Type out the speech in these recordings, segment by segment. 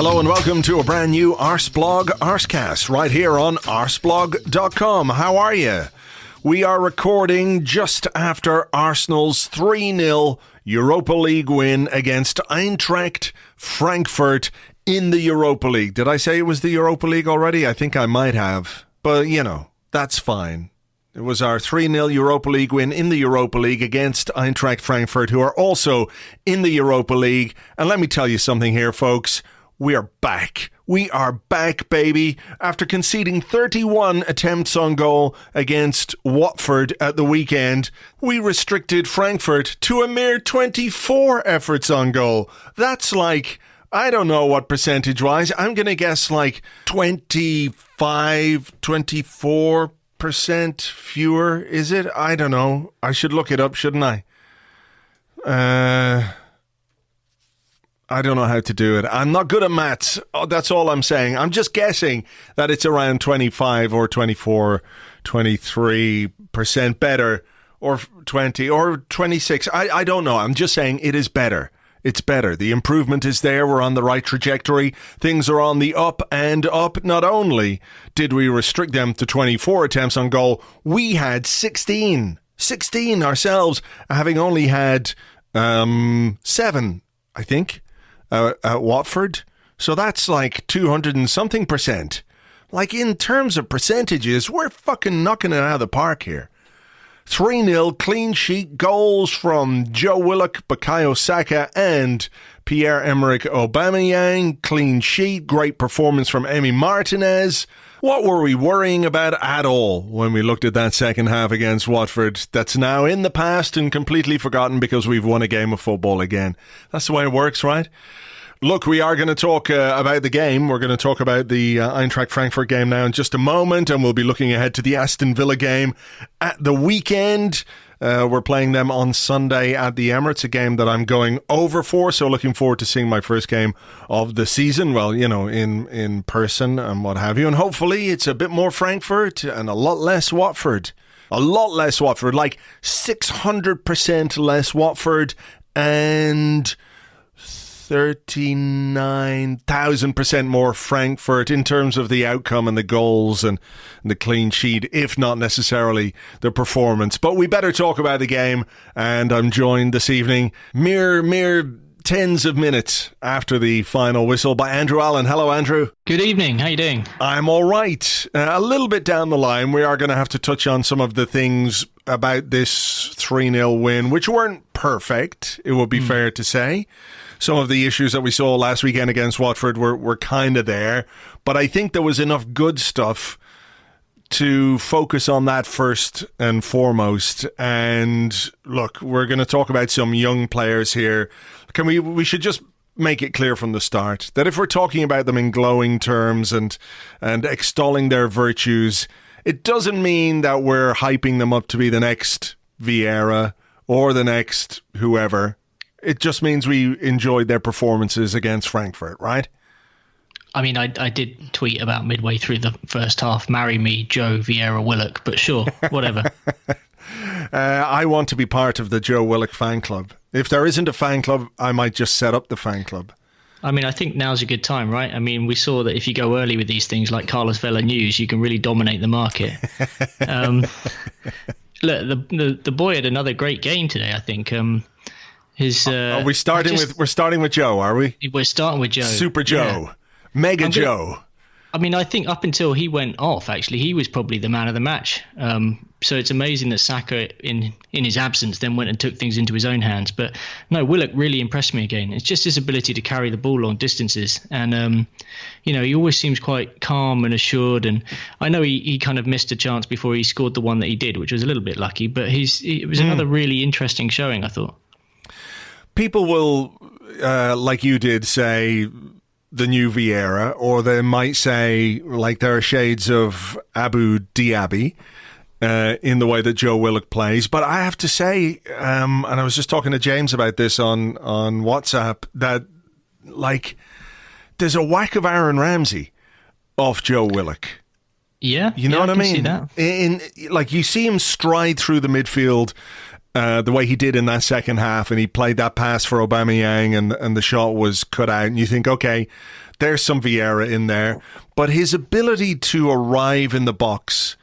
Hello and welcome to a brand new Arseblog Arsecast right here on arseblog.com. How are you? We are recording just after Arsenal's 3-0 Europa League win against Eintracht Frankfurt in the Europa League. Did I say it was the Europa League already? I think I might have. But, you know, that's fine. It was our 3-0 Europa League win in the Europa League against Eintracht Frankfurt, who are also in the Europa League. And let me tell you something here, folks. We are back. We are back, baby. After conceding 31 attempts on goal against Watford at the weekend, we restricted Frankfurt to a mere 24 efforts on goal. That's like, I don't know what percentage-wise. I'm going to guess like 24% fewer, is it? I don't know. I should look it up, shouldn't I? I don't know how to do it. I'm not good at maths. Oh, that's all I'm saying. I'm just guessing that it's around 25 or 24, 23% better, or 20 or 26. I don't know. I'm just saying it is better. It's better. The improvement is there. We're on the right trajectory. Things are on the up and up. Not only did we restrict them to 24 attempts on goal, we had 16 ourselves, having only had 7, I think. At Watford. So that's like 200 and something percent. Like in terms of percentages, we're fucking knocking it out of the park here. 3-0 clean sheet goals from Joe Willock, Bukayo Saka and Pierre-Emerick Aubameyang. Clean sheet. Great performance from Emi Martinez. What were we worrying about at all when we looked at that second half against Watford? That's now in the past and completely forgotten because we've won a game of football again. That's the way it works, right? Look, we are going to talk about the game. We're going to talk about the Eintracht Frankfurt game now in just a moment, and we'll be looking ahead to the Aston Villa game at the weekend. We're playing them on Sunday at the Emirates, a game that I'm going over for, so looking forward to seeing my first game of the season, well, you know, in person and what have you, and hopefully it's a bit more Frankfurt and a lot less Watford. A lot less Watford, like 600% less Watford and 39,000% more Frankfurt in terms of the outcome and the goals and the clean sheet, if not necessarily the performance. But we better talk about the game, and I'm joined this evening, mere tens of minutes after the final whistle, by Andrew Allen. Hello, Andrew. Good evening. How you doing? I'm all right. A little bit down the line, we are going to have to touch on some of the things about this 3-0 win, which weren't perfect, it would be fair to say. Some of the issues that we saw last weekend against Watford were kind of there, but I think there was enough good stuff to focus on that first and foremost. And look, we're going to talk about some young players here. We should just make it clear from the start that if we're talking about them in glowing terms and extolling their virtues, it doesn't mean that we're hyping them up to be the next Vieira or the next whoever. It just means we enjoyed their performances against Frankfurt, right? I mean, I did tweet about midway through the first half, marry me, Joe Vieira Willock, but sure, whatever. I want to be part of the Joe Willock fan club. If there isn't a fan club, I might just set up the fan club. I mean, I think now's a good time, right? I mean, we saw that if you go early with these things like Carlos Vela News, you can really dominate the market. Look, the boy had another great game today, I think. Are we starting we're starting with Joe, are we? We're starting with Joe. Super Joe. Yeah. Mega Joe. I mean, I think up until he went off, actually, he was probably the man of the match. So it's amazing that Saka, in his absence, then went and took things into his own hands. But no, Willock really impressed me again. It's just his ability to carry the ball long distances. And, you know, he always seems quite calm and assured. And I know he kind of missed a chance before he scored the one that he did, which was a little bit lucky. But it was another really interesting showing, I thought. People will, like you did, say the new Vieira, or they might say like there are shades of Abu Diaby in the way that Joe Willock plays. But I have to say, and I was just talking to James about this on WhatsApp, that like there's a whack of Aaron Ramsey off Joe Willock. Yeah, you know what I mean? See that. Like you see him stride through the midfield the way he did in that second half, and he played that pass for Aubameyang, and the shot was cut out, and you think, okay, there's some Vieira in there. But his ability to arrive in the box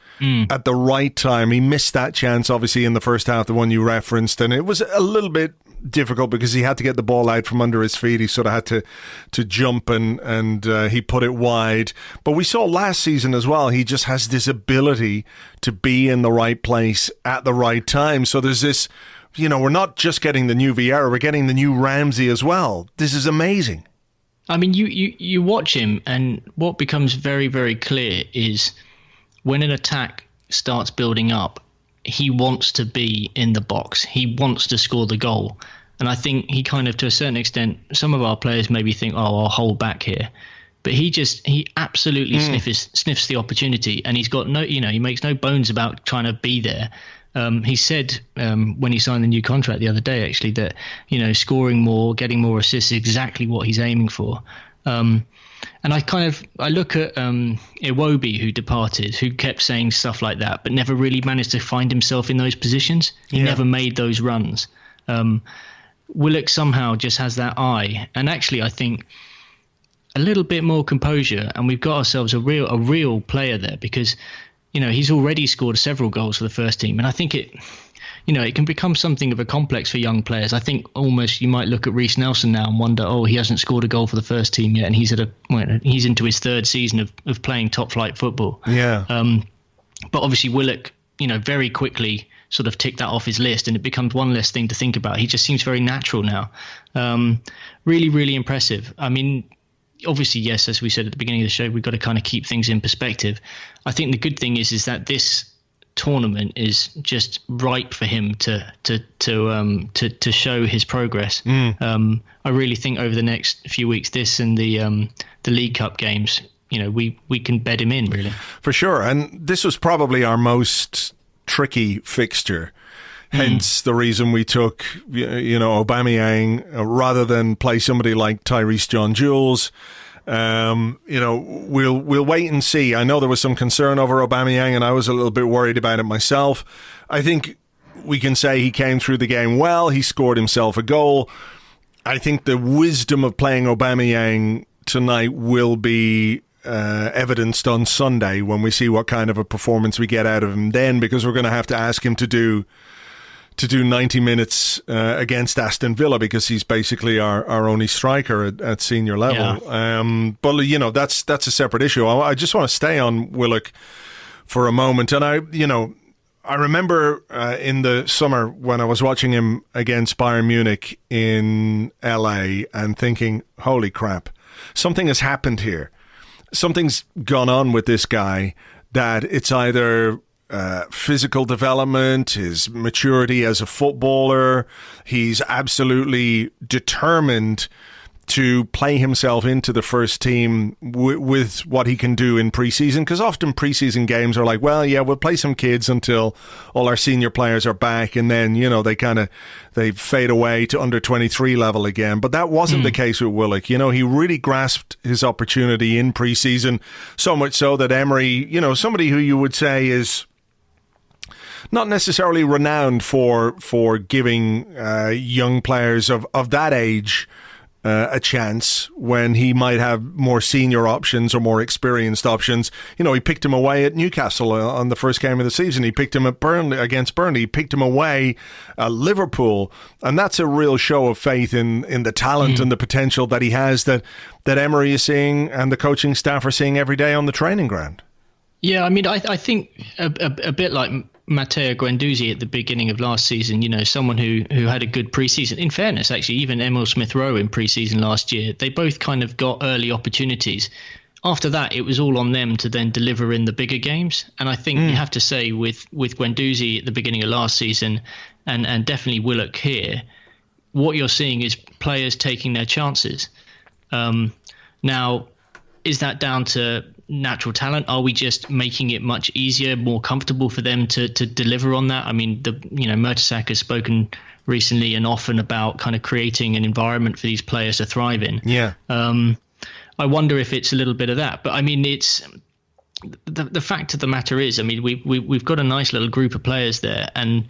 at the right time, he missed that chance, obviously, in the first half, the one you referenced, and it was a little bit difficult because he had to get the ball out from under his feet. He sort of had to jump and he put it wide. But we saw last season as well, he just has this ability to be in the right place at the right time. So there's this, we're not just getting the new Vieira, we're getting the new Ramsey as well. This is amazing. I mean, you watch him, and what becomes very, very clear is when an attack starts building up, he wants to be in the box. He wants to score the goal. And I think he kind of, to a certain extent, some of our players maybe think, I'll hold back here. But he absolutely sniffs the opportunity, and he's got he makes no bones about trying to be there. He said when he signed the new contract the other day, actually, that, scoring more, getting more assists is exactly what he's aiming for. And I look at Iwobi, who departed, who kept saying stuff like that, but never really managed to find himself in those positions. He never made those runs. Willock somehow just has that eye. And actually, I think a little bit more composure, and we've got ourselves a real player there, because, he's already scored several goals for the first team. And I think it can become something of a complex for young players. I think almost you might look at Reece Nelson now and wonder, he hasn't scored a goal for the first team yet, and he's into his third season of playing top flight football. Yeah. But obviously Willock, very quickly sort of ticked that off his list, and it becomes one less thing to think about. He just seems very natural now. Really, really impressive. I mean, obviously, yes, as we said at the beginning of the show, we've got to kind of keep things in perspective. I think the good thing is that this tournament is just ripe for him to show his progress. I really think over the next few weeks, this and the League Cup games, we can bed him in, really. For sure. And this was probably our most tricky fixture. Hence the reason we took, Aubameyang rather than play somebody like Tyrese John-Jules. We'll wait and see. I know there was some concern over Aubameyang, and I was a little bit worried about it myself. I think we can say he came through the game well. He scored himself a goal. I think the wisdom of playing Aubameyang tonight will be evidenced on Sunday when we see what kind of a performance we get out of him then, because we're going to have to ask him to do 90 minutes against Aston Villa, because he's basically our only striker at senior level. Yeah. But that's a separate issue. I just want to stay on Willock for a moment. And I remember in the summer when I was watching him against Bayern Munich in LA and thinking, holy crap, something has happened here. Something's gone on with this guy, that it's either physical development, his maturity as a footballer. He's absolutely determined to play himself into the first team with what he can do in preseason, because often preseason games are like, well, yeah, we'll play some kids until all our senior players are back, and then they fade away to under 23 level again. But that wasn't the case with Willock. He really grasped his opportunity in preseason, so much so that Emery, somebody who you would say is not necessarily renowned for giving young players of that age a chance when he might have more senior options or more experienced options. He picked him away at Newcastle on the first game of the season. He picked him against Burnley. He picked him away at Liverpool. And that's a real show of faith in the talent and the potential that he has, that Emery is seeing and the coaching staff are seeing every day on the training ground. Yeah, I mean, I think a bit like Matteo Guendouzi at the beginning of last season, someone who had a good preseason. In fairness, actually, even Emil Smith-Rowe in preseason last year, they both kind of got early opportunities. After that, it was all on them to then deliver in the bigger games. And I think you have to say with Guendouzi at the beginning of last season and definitely Willock here, what you're seeing is players taking their chances. Now, is that down to natural talent? Are we just making it much easier, more comfortable for them to deliver on that? I mean, Mertesacker has spoken recently and often about kind of creating an environment for these players to thrive in. Yeah. I wonder if it's a little bit of that. But I mean, it's the fact of the matter is, I mean, we've got a nice little group of players there, and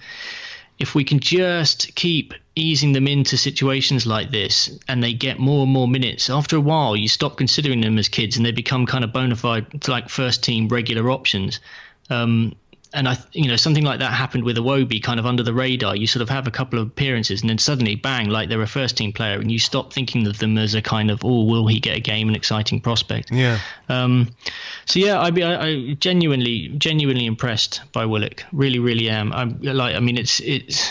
if we can just keep easing them into situations like this and they get more and more minutes, after a while you stop considering them as kids and they become kind of bona fide like first team regular options. And something like that happened with Iwobi, kind of under the radar. You sort of have a couple of appearances and then suddenly, bang, like they're a first team player, and you stop thinking of them as a kind of, oh, will he get a game, an exciting prospect? Yeah. I genuinely impressed by Willock. Really, really am. It's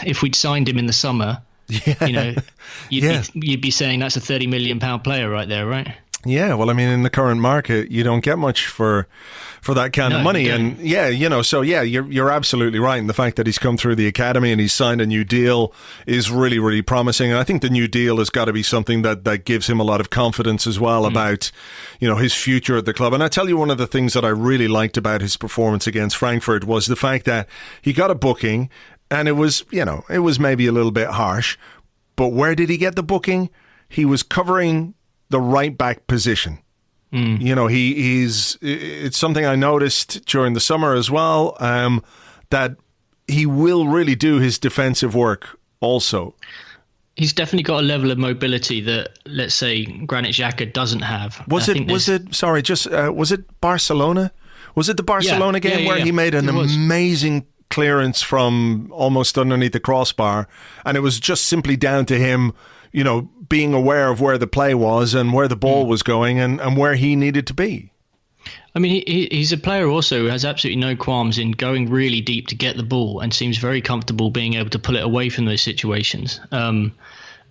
if we'd signed him in the summer, you'd be saying that's a £30 million player right there, right? Yeah, well, I mean, in the current market, you don't get much for that kind of money. And you're absolutely right. And the fact that he's come through the academy and he's signed a new deal is really, really promising. And I think the new deal has got to be something that gives him a lot of confidence as well about, his future at the club. And I tell you, one of the things that I really liked about his performance against Frankfurt was the fact that he got a booking, and it was maybe a little bit harsh. But where did he get the booking? He was covering the right back position. It's something I noticed during the summer as well, that he will really do his defensive work also. He's definitely got a level of mobility that, let's say, Granit Xhaka doesn't have. Was it Barcelona? Was it the Barcelona game where he made an amazing clearance from almost underneath the crossbar, and it was just simply down to him, being aware of where the play was and where the ball was going and where he needed to be. I mean, he's a player also who has absolutely no qualms in going really deep to get the ball and seems very comfortable being able to pull it away from those situations. And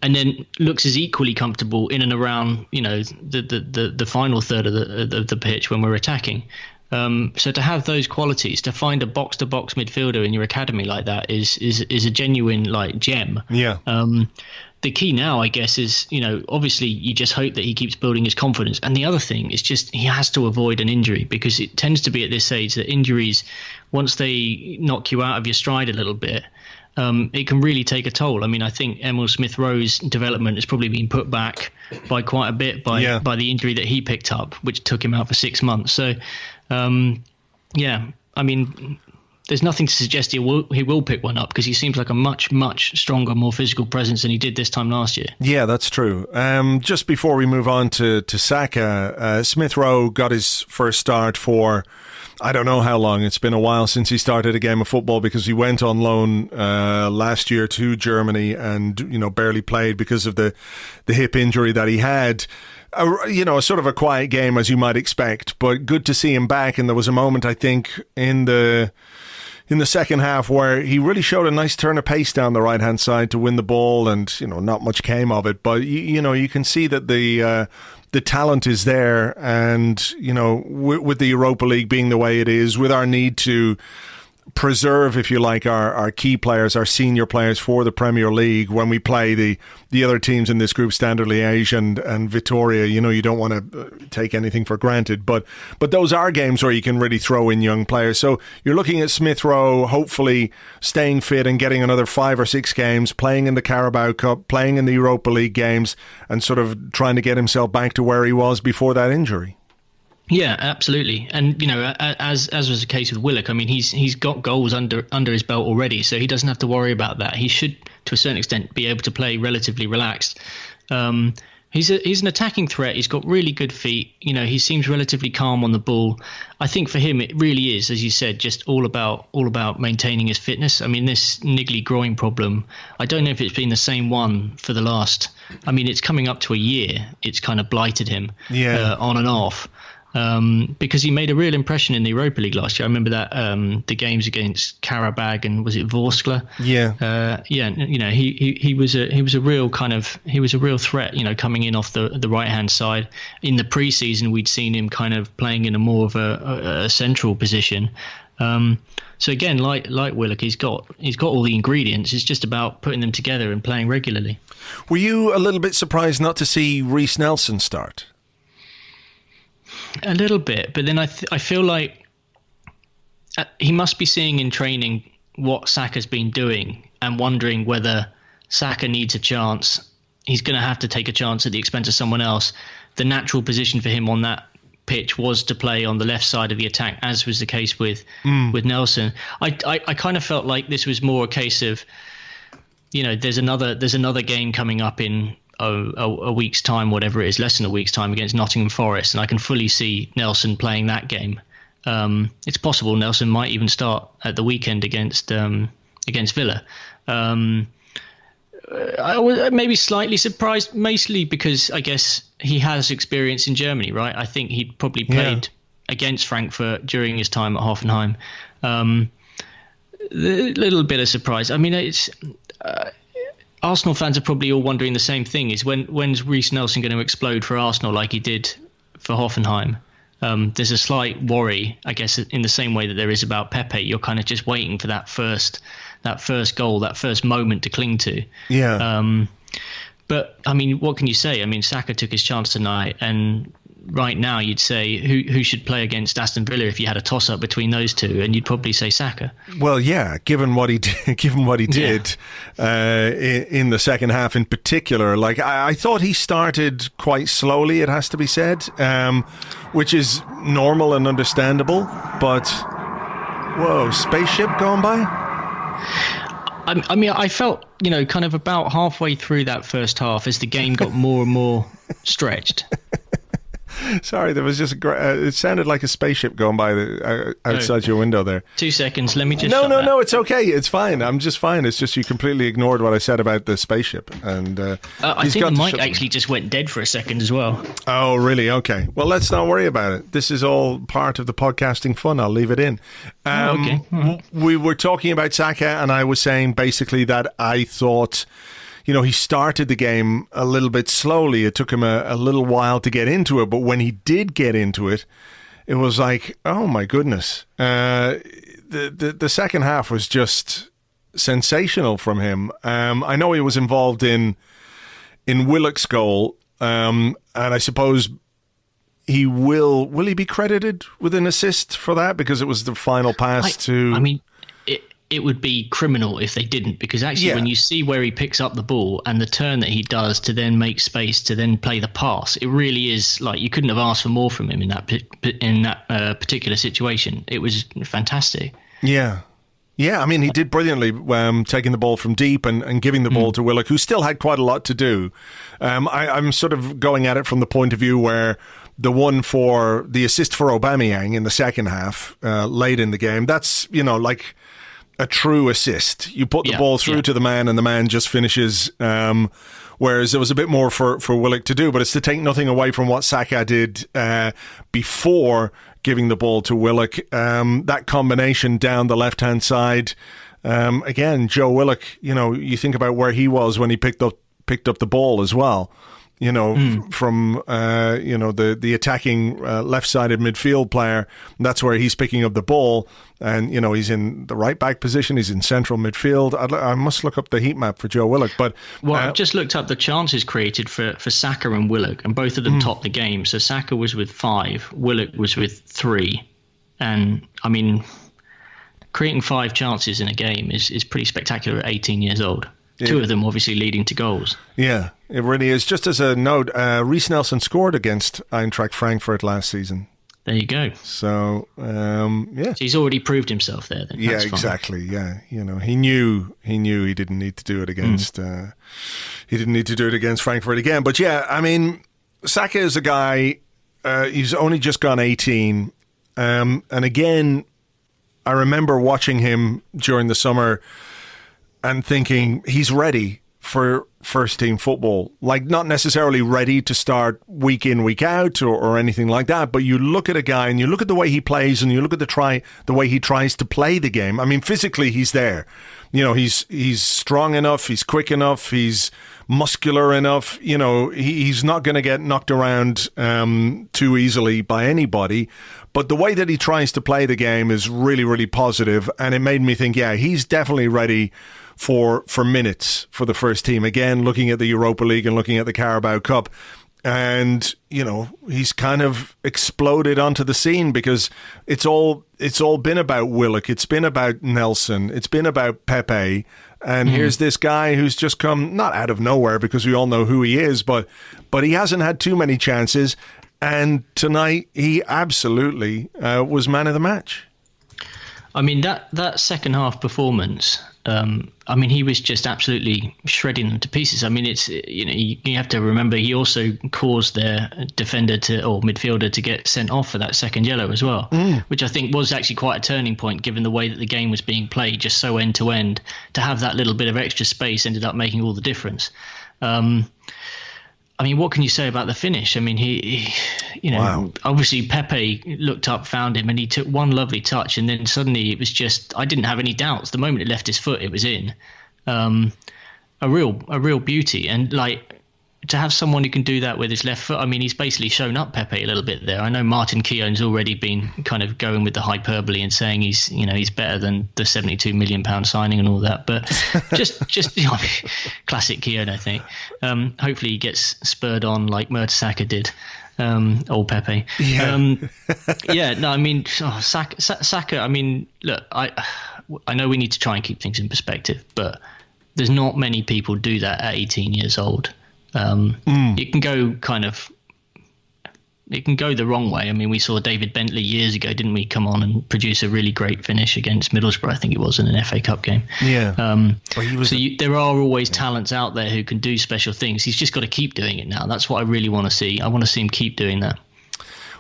then looks as equally comfortable in and around, the final third of the pitch when we're attacking. So to have those qualities, to find a box-to-box midfielder in your academy like that is a genuine gem. Yeah. The key now, I guess, is, obviously you just hope that he keeps building his confidence. And the other thing is just he has to avoid an injury, because it tends to be at this age that injuries, once they knock you out of your stride a little bit, it can really take a toll. I mean, I think Emil Smith-Rowe's development has probably been put back by quite a bit by the injury that he picked up, which took him out for 6 months. So, I mean, there's nothing to suggest he will pick one up, because he seems like a much, much stronger, more physical presence than he did this time last year. Yeah, that's true. Just before we move on to Saka, Smith-Rowe got his first start for, I don't know how long. It's been a while since he started a game of football, because he went on loan last year to Germany and barely played because of the hip injury that he had. A sort of a quiet game, as you might expect, but good to see him back. And there was a moment, I think, in the second half where he really showed a nice turn of pace down the right-hand side to win the ball, and not much came of it. But you can see that the talent is there, and with the Europa League being the way it is, with our need to preserve, if you like, our key players, our senior players for the Premier League when we play the other teams in this group, Standard Liège and Vitoria. You don't want to take anything for granted, but those are games where you can really throw in young players. So you're looking at Smith-Rowe hopefully staying fit and getting another 5 or 6 games, playing in the Carabao Cup, playing in the Europa League games, and sort of trying to get himself back to where he was before that injury. Yeah, absolutely. And, as was the case with Willock, I mean, he's got goals under his belt already, so he doesn't have to worry about that. He should, to a certain extent, be able to play relatively relaxed. He's an attacking threat. He's got really good feet. He seems relatively calm on the ball. I think for him, it really is, as you said, just all about maintaining his fitness. I mean, this niggly groin problem, I don't know if it's been the same one for the last, it's coming up to a year. It's kind of blighted him on and off. Because he made a real impression in the Europa League last year. I remember that the games against Karabag and was it Vorskla? He was a real threat. Coming in off the right hand side. In the preseason, we'd seen him kind of playing in a more of a central position. So again, like Willock, he's got all the ingredients. It's just about putting them together and playing regularly. Were you a little bit surprised not to see Reiss Nelson start? A little bit, but then I feel like he must be seeing in training what Saka's been doing and wondering whether Saka needs a chance. He's going to have to take a chance at the expense of someone else. The natural position for him on that pitch was to play on the left side of the attack, as was the case with Nelson. I kind of felt like this was more a case of there's another game coming up in a week's time, whatever it is, less than a week's time, against Nottingham Forest, and I can fully see Nelson playing that game. It's possible Nelson might even start at the weekend against Villa. I was maybe slightly surprised, mostly because I guess he has experience in Germany, right? I think he'd probably played against Frankfurt during his time at Hoffenheim. A little bit of surprise. I mean, it's Arsenal fans are probably all wondering the same thing: is when's Reiss Nelson going to explode for Arsenal like he did for Hoffenheim? There's a slight worry, I guess, in the same way that there is about Pepe. You're kind of just waiting for that first goal, that first moment to cling to. Yeah. But I mean, what can you say? I mean, Saka took his chance tonight, and right now you'd say who should play against Aston Villa if you had a toss-up between those two, and you'd probably say Saka. Well, yeah, given what he did in the second half in particular. Like I thought he started quite slowly, it has to be said, which is normal and understandable. But whoa, spaceship going by. I mean, I felt, kind of about halfway through that first half as the game got more and more stretched. Sorry, there was just it sounded like a spaceship going by outside your window there. 2 seconds, let me just... No, it's okay, it's fine. I'm just fine. It's just you completely ignored what I said about the spaceship. And I think the mic actually just went dead for a second as well. Oh, really? Okay. Well, let's not worry about it. This is all part of the podcasting fun. I'll leave it in. Okay. We were talking about Saka, and I was saying basically that I thought... he started the game a little bit slowly. It took him a little while to get into it. But when he did get into it, it was like, oh, my goodness. The second half was just sensational from him. I know he was involved in Willock's goal. And I suppose he will he be credited with an assist for that? Because it was the final pass to... I mean... It would be criminal if they didn't, because actually when you see where he picks up the ball and the turn that he does to then make space to then play the pass, it really is like you couldn't have asked for more from him in that particular situation. It was fantastic. Yeah. Yeah, I mean, he did brilliantly taking the ball from deep and giving the ball to Willock, who still had quite a lot to do. I'm sort of going at it from the point of view where the one for the assist for Aubameyang in the second half, late in the game, that's, like... a true assist. You put the ball through to the man and the man just finishes, whereas there was a bit more for Willock to do, but it's to take nothing away from what Saka did before giving the ball to Willock. That combination down the left-hand side, again, Joe Willock, you think about where he was when he picked up the ball as well. From the attacking left-sided midfield player. That's where he's picking up the ball, and he's in the right back position. He's in central midfield. I must look up the heat map for Joe Willock. But I've just looked up the chances created for Saka and Willock, and both of them topped the game. So Saka was with 5, Willock was with 3, and I mean, creating 5 chances in a game is pretty spectacular at 18 years old. 2 of them obviously leading to goals. Yeah, it really is. Just as a note, Reiss Nelson scored against Eintracht Frankfurt last season. There you go. So, So he's already proved himself there. Then. Yeah, exactly. Yeah, he knew he didn't need to do it against. He didn't need to do it against Frankfurt again. But yeah, I mean, Saka is a guy. He's only just gone 18, and again, I remember watching him during the summer and thinking he's ready for first team football. Like, not necessarily ready to start week in, week out or anything like that, but you look at a guy and you look at the way he plays and you look at the way he tries to play the game. I mean, physically he's there. He's strong enough, he's quick enough, he's muscular enough. He's not going to get knocked around too easily by anybody. But the way that he tries to play the game is really, really positive, and it made me think, yeah, he's definitely ready for minutes for the first team. Again, looking at the Europa League and looking at the Carabao Cup. And, he's kind of exploded onto the scene because it's all been about Willock. It's been about Nelson. It's been about Pepe. And here's this guy who's just come, not out of nowhere because we all know who he is, but he hasn't had too many chances. And tonight he absolutely was man of the match. I mean, that second half performance, I mean, he was just absolutely shredding them to pieces. I mean, it's, you have to remember he also caused their defender or midfielder to get sent off for that second yellow as well, which I think was actually quite a turning point given the way that the game was being played, just so end to end. To have that little bit of extra space ended up making all the difference. I mean, what can you say about the finish? I mean, he Wow. Obviously Pepe looked up, found him, and he took one lovely touch, and then suddenly it was just, I didn't have any doubts. The moment it left his foot, it was in. A real beauty. And like, to have someone who can do that with his left foot, I mean, he's basically shown up Pepe a little bit there. I know Martin Keown's already been kind of going with the hyperbole and saying he's better than the £72 million signing and all that. But just classic Keown, I think. Hopefully he gets spurred on like Mertesacker did. Old Pepe. Yeah. No, I mean, Saka, I mean, look, I know we need to try and keep things in perspective, but there's not many people do that at 18 years old. It can go the wrong way. I mean, we saw David Bentley years ago, didn't we, come on and produce a really great finish against Middlesbrough, I think it was, in an FA Cup game. Yeah. There are always talents out there who can do special things. He's just got to keep doing it now. That's what I really want to see. I want to see him keep doing that.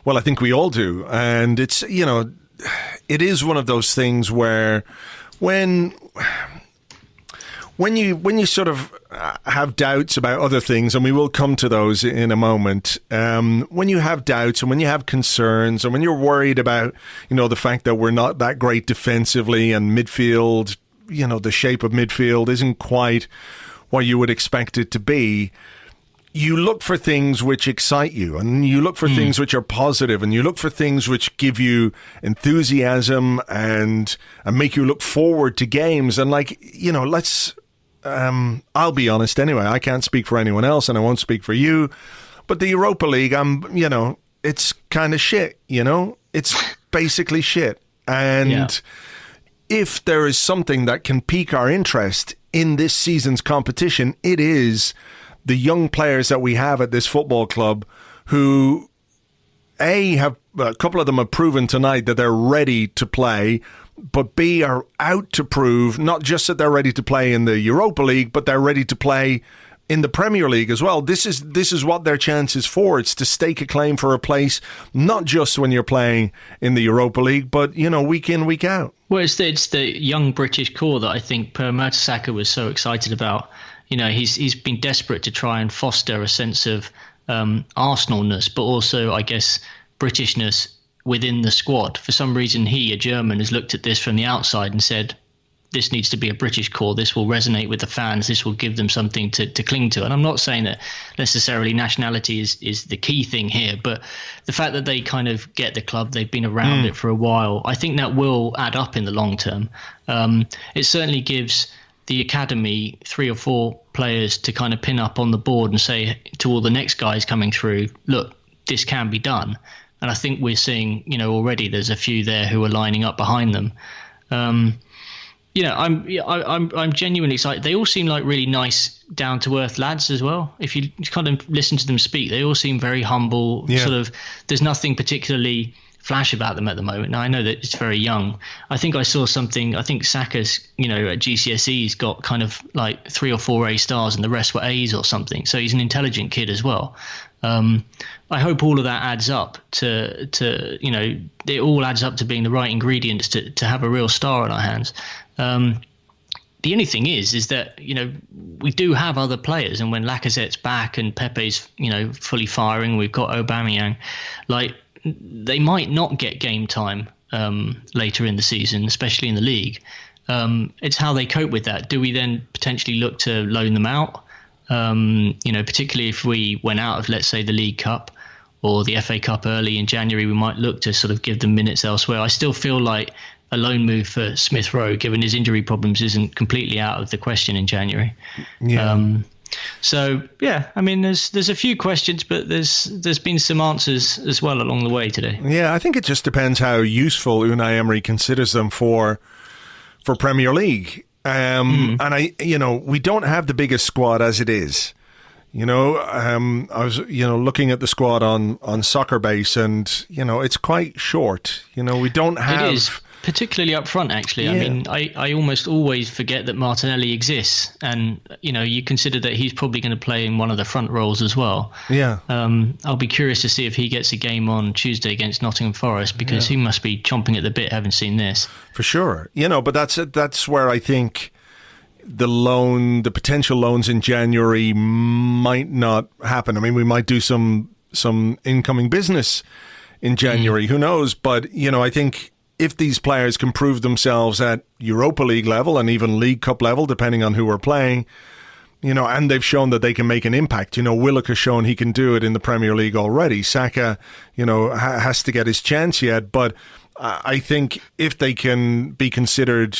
Well, I think we all do. And it's, it is one of those things where when you sort of have doubts about other things, and we will come to those in a moment, when you have doubts and when you have concerns and when you're worried about, the fact that we're not that great defensively and midfield, the shape of midfield isn't quite what you would expect it to be, you look for things which excite you, and you look for things which are positive, and you look for things which give you enthusiasm and make you look forward to games. And I'll be honest anyway, I can't speak for anyone else and I won't speak for you, but the Europa League, it's kind of shit, it's basically shit. And if there is something that can pique our interest in this season's competition, it is the young players that we have at this football club who, have a couple of them have proven tonight that they're ready to play, but B, are out to prove not just that they're ready to play in the Europa League, but they're ready to play in the Premier League as well. This is what their chance is for. It's to stake a claim for a place, not just when you're playing in the Europa League, but, week in, week out. Well, it's the young British core that I think Per Mertesacker was so excited about. He's been desperate to try and foster a sense of Arsenalness, but also, I guess, Britishness within the squad. For some reason, he, a German, has looked at this from the outside and said, this needs to be a British core. This will resonate with the fans. This will give them something to cling to. And I'm not saying that necessarily nationality is the key thing here, but the fact that they kind of get the club, they've been around it for a while, I think that will add up in the long term. It certainly gives the academy 3 or 4 players to kind of pin up on the board and say to all the next guys coming through, look, this can be done. And I think we're seeing, already there's a few there who are lining up behind them. I'm genuinely excited. They all seem like really nice, down to earth lads as well. If you kind of listen to them speak, they all seem very humble. Yeah. Sort of, there's nothing particularly flash about them at the moment. Now, I know that it's very young. I think I saw something. I think Saka's, at GCSE's got kind of like 3 or 4 A stars, and the rest were A's or something. So he's an intelligent kid as well. I hope all of that adds up to it all adds up to being the right ingredients to have a real star on our hands. The only thing is that, we do have other players, and when Lacazette's back and Pepe's, fully firing, we've got Aubameyang, they might not get game time later in the season, especially in the league. It's how they cope with that. Do we then potentially look to loan them out? Particularly if we went out of, let's say, the League Cup or the FA Cup early in January, we might look to sort of give them minutes elsewhere. I still feel like a loan move for Smith Rowe, given his injury problems, isn't completely out of the question in January. Yeah. I mean, there's a few questions, but there's been some answers as well along the way today. Yeah, I think it just depends how useful Unai Emery considers them for Premier League. And we don't have the biggest squad as it is. I was, looking at the squad on Soccer Base, and, it's quite short. We don't have... It is. particularly up front, actually. I mean, I almost always forget that Martinelli exists, and you consider that he's probably going to play in one of the front roles as well. Yeah. I'll be curious to see if he gets a game on Tuesday against Nottingham Forest, because he must be chomping at the bit, having seen this. For sure. But that's where I think the potential loans in January might not happen. I mean, we might do some incoming business in January. Who knows? But, I think if these players can prove themselves at Europa League level and even League Cup level, depending on who we're playing, and they've shown that they can make an impact. Willock has shown he can do it in the Premier League already. Saka, has to get his chance yet. But I think if they can be considered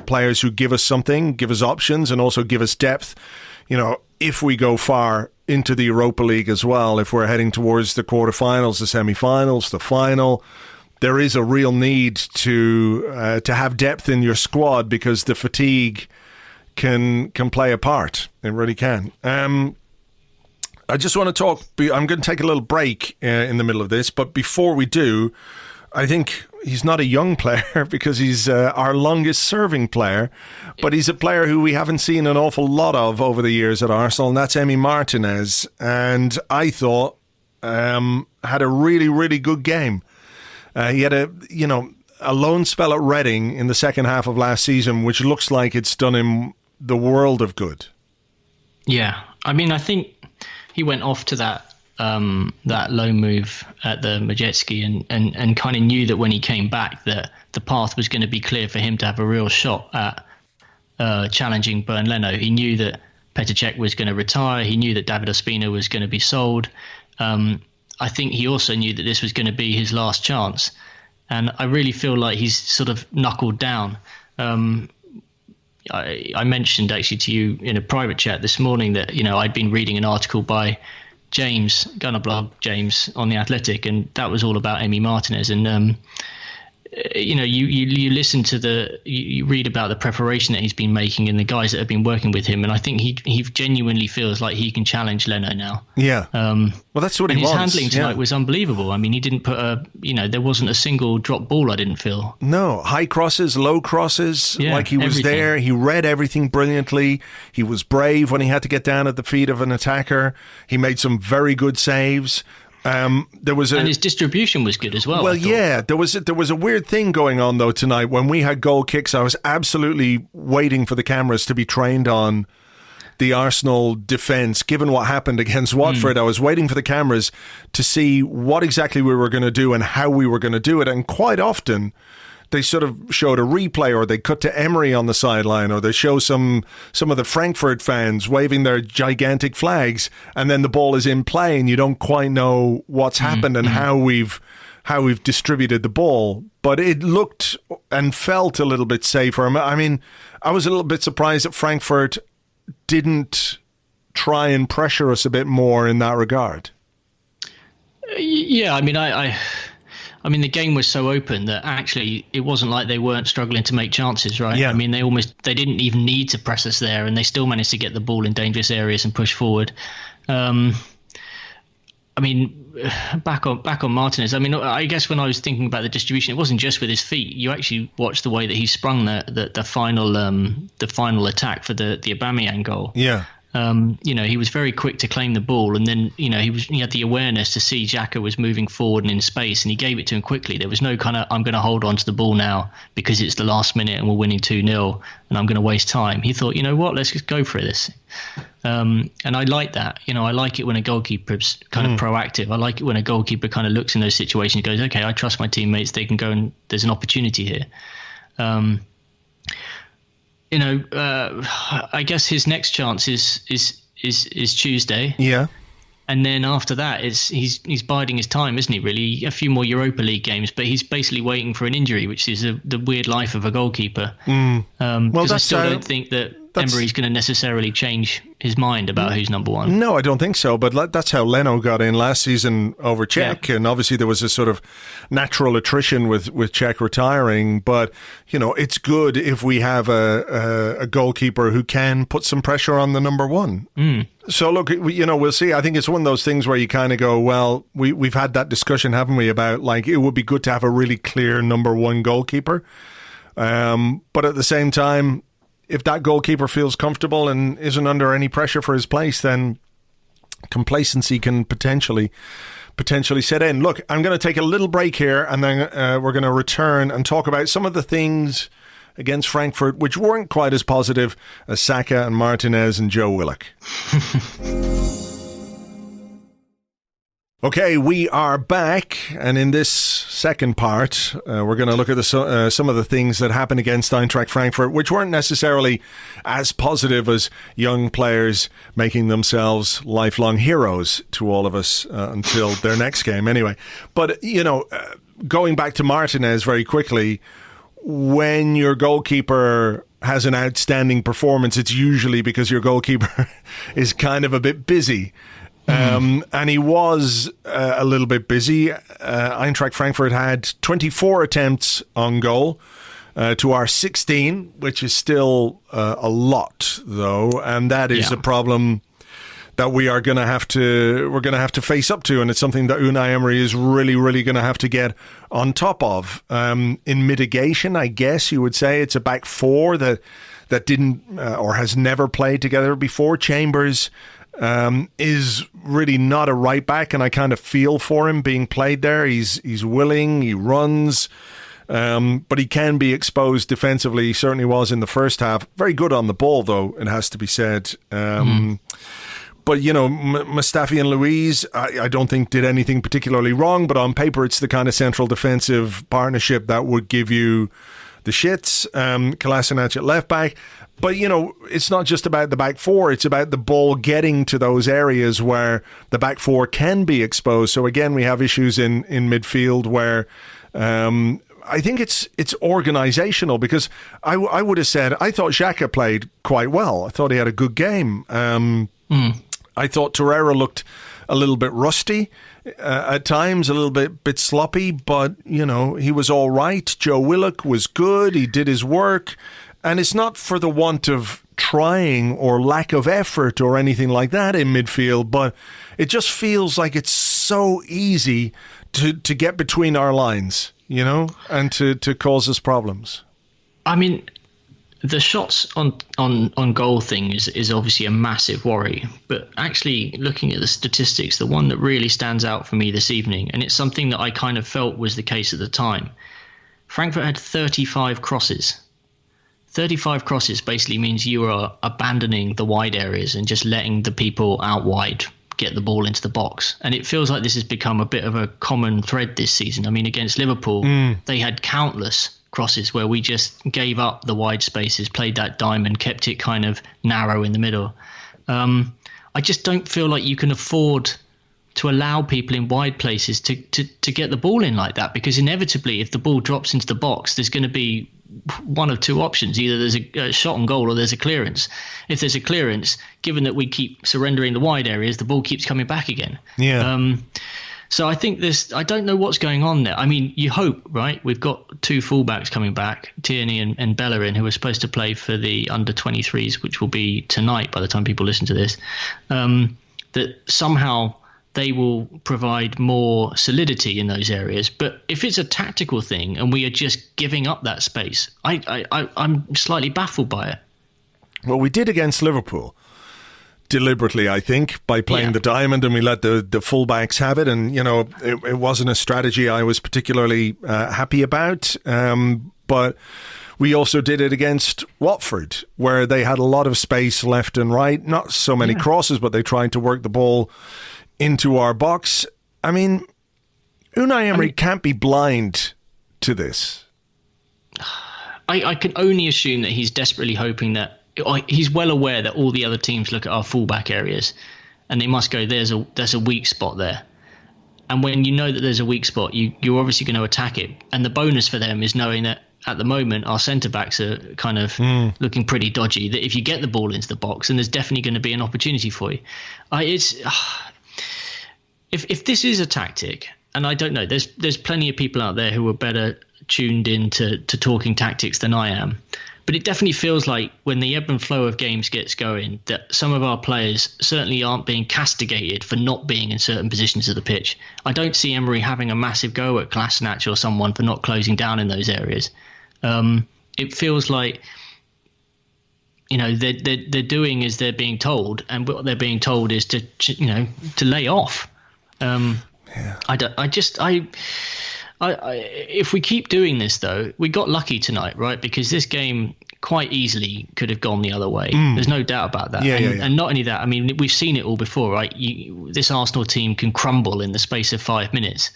players who give us something, give us options, and also give us depth, if we go far into the Europa League as well, if we're heading towards the quarterfinals, the semi-finals, the final, there is a real need to have depth in your squad, because the fatigue can play a part. It really can. I just want to talk. I'm going to take a little break in the middle of this, but before we do, I think he's not a young player because he's our longest serving player, but he's a player who we haven't seen an awful lot of over the years at Arsenal, and that's Emi Martinez. And I thought had a really, really good game. He had a loan spell at Reading in the second half of last season, which looks like it's done him the world of good. Yeah, I mean, I think he went off to that loan move at the Majetski and kind of knew that when he came back that the path was going to be clear for him to have a real shot at challenging Bernd Leno. He knew that Petr Cech was going to retire. He knew that David Ospina was going to be sold. I think he also knew that this was going to be his last chance. And I really feel like he's sort of knuckled down. I mentioned actually to you in a private chat this morning that, I'd been reading an article by James, Gunnerblog James, on The Athletic, and that was all about Emi Martinez. And, you listen to you read about the preparation that he's been making and the guys that have been working with him, and I think he genuinely feels like he can challenge Leno now. Yeah. Well, that's what he wants. His handling tonight was unbelievable. I mean, he didn't put there wasn't a single drop ball, I didn't feel. No, high crosses, low crosses, like he was everything. There. He read everything brilliantly. He was brave when he had to get down at the feet of an attacker. He made some very good saves. And his distribution was good as well. Well, yeah, there was a weird thing going on though tonight when we had goal kicks. I was absolutely waiting for the cameras to be trained on the Arsenal defence. Given what happened against Watford, I was waiting for the cameras to see what exactly we were going to do and how we were going to do it. And quite often, they sort of showed a replay, or they cut to Emery on the sideline, or they show some of the Frankfurt fans waving their gigantic flags, and then the ball is in play and you don't quite know what's happened and how we've distributed the ball. But it looked and felt a little bit safer. I mean, I was a little bit surprised that Frankfurt didn't try and pressure us a bit more in that regard. Yeah, I mean, I mean, the game was so open that actually it wasn't like they weren't struggling to make chances, right? Yeah. I mean, they didn't even need to press us there, and they still managed to get the ball in dangerous areas and push forward. I mean, back on Martinez. I mean, I guess when I was thinking about the distribution, it wasn't just with his feet. You actually watched the way that he sprung the final attack for the Aubameyang goal. Yeah. He was very quick to claim the ball, and then he had the awareness to see Xhaka was moving forward and in space, and he gave it to him quickly. There was no kind of I'm going to hold on to the ball now because it's the last minute and we're winning 2-0 and I'm going to waste time. He thought, let's just go for this. And I like that. I like it when a goalkeeper's kind of proactive. I like it when a goalkeeper kind of looks in those situations and goes, okay, I trust my teammates. They can go and there's an opportunity here. I guess his next chance is Tuesday. Yeah. And then after that, he's biding his time, isn't he, really? A few more Europa League games, but he's basically waiting for an injury, which is the weird life of a goalkeeper. Well, I still don't think that Emery's going to necessarily change his mind about who's number one. No, I don't think so. But that's how Leno got in last season over Cech. Yeah. And obviously there was a sort of natural attrition with Cech retiring. But, it's good if we have a goalkeeper who can put some pressure on the number one. Mm. So, look, we'll see. I think it's one of those things where you kind of go, well, we've had that discussion, haven't we, about, like, it would be good to have a really clear number one goalkeeper. But at the same time, if that goalkeeper feels comfortable and isn't under any pressure for his place, then complacency can potentially set in. Look, I'm going to take a little break here, and then we're going to return and talk about some of the things against Frankfurt which weren't quite as positive as Saka and Martinez and Joe Willock. Okay, we are back, and in this second part, we're going to look at some of the things that happened against Eintracht Frankfurt, which weren't necessarily as positive as young players making themselves lifelong heroes to all of us until their next game anyway. But, going back to Martinez very quickly, when your goalkeeper has an outstanding performance, it's usually because your goalkeeper is kind of a bit busy. And he was a little bit busy. Eintracht Frankfurt had 24 attempts on goal to our 16, which is still a lot, though, and that is a problem that we're going to have to face up to, and it's something that Unai Emery is really, really going to have to get on top of. In mitigation, I guess you would say it's a back four that didn't or has never played together before. Chambers is really not a right back, and I kind of feel for him being played there. He's willing, he runs, but he can be exposed defensively. He certainly was in the first half. Very good on the ball, though, it has to be said. But, Mustafi and Luiz, I don't think did anything particularly wrong, but on paper it's the kind of central defensive partnership that would give you the shits. Kolasinac at left back. But, it's not just about the back four. It's about the ball getting to those areas where the back four can be exposed. So, again, we have issues in midfield where I think it's organisational, because I would have said I thought Xhaka played quite well. I thought he had a good game. I thought Torreira looked a little bit rusty at times, a little bit sloppy, but, he was all right. Joe Willock was good. He did his work. And it's not for the want of trying or lack of effort or anything like that in midfield, but it just feels like it's so easy to get between our lines, and to cause us problems. I mean, the shots on goal thing is obviously a massive worry, but actually looking at the statistics, the one that really stands out for me this evening, and it's something that I kind of felt was the case at the time, Frankfurt had 35 crosses. 35 crosses basically means you are abandoning the wide areas and just letting the people out wide get the ball into the box. And it feels like this has become a bit of a common thread this season. I mean, against Liverpool, they had countless crosses where we just gave up the wide spaces, played that diamond, kept it kind of narrow in the middle. I just don't feel like you can afford to allow people in wide places to get the ball in like that, because inevitably if the ball drops into the box, there's going to be one of two options. Either there's a shot on goal or there's a clearance. If there's a clearance, given that we keep surrendering the wide areas, the ball keeps coming back again. So I think I don't know what's going on there. I mean, you hope, right? We've got two fullbacks coming back, Tierney and Bellerin, who are supposed to play for the under-23s, which will be tonight by the time people listen to this, that somehow they will provide more solidity in those areas. But if it's a tactical thing and we are just giving up that space, I'm slightly baffled by it. Well, we did against Liverpool deliberately, I think, by playing the diamond, and we let the fullbacks have it. And, it wasn't a strategy I was particularly happy about. But we also did it against Watford, where they had a lot of space left and right. Not so many crosses, but they tried to work the ball into our box. I mean, Unai Emery can't be blind to this. I can only assume that he's desperately hoping that he's well aware that all the other teams look at our fullback areas and they must go, there's a weak spot there. And when you know that there's a weak spot, you're obviously going to attack it. And the bonus for them is knowing that at the moment our centre-backs are kind of looking pretty dodgy, that if you get the ball into the box, then there's definitely going to be an opportunity for you. If this is a tactic, and I don't know, there's plenty of people out there who are better tuned into talking tactics than I am. But it definitely feels like when the ebb and flow of games gets going, that some of our players certainly aren't being castigated for not being in certain positions of the pitch. I don't see Emery having a massive go at Kolasinac or someone for not closing down in those areas. It feels like, they're doing as they're being told, and what they're being told is to lay off. If we keep doing this, though, we got lucky tonight, right? Because this game quite easily could have gone the other way. There's no doubt about that. And not only that, I mean, we've seen it all before, right? This Arsenal team can crumble in the space of 5 minutes.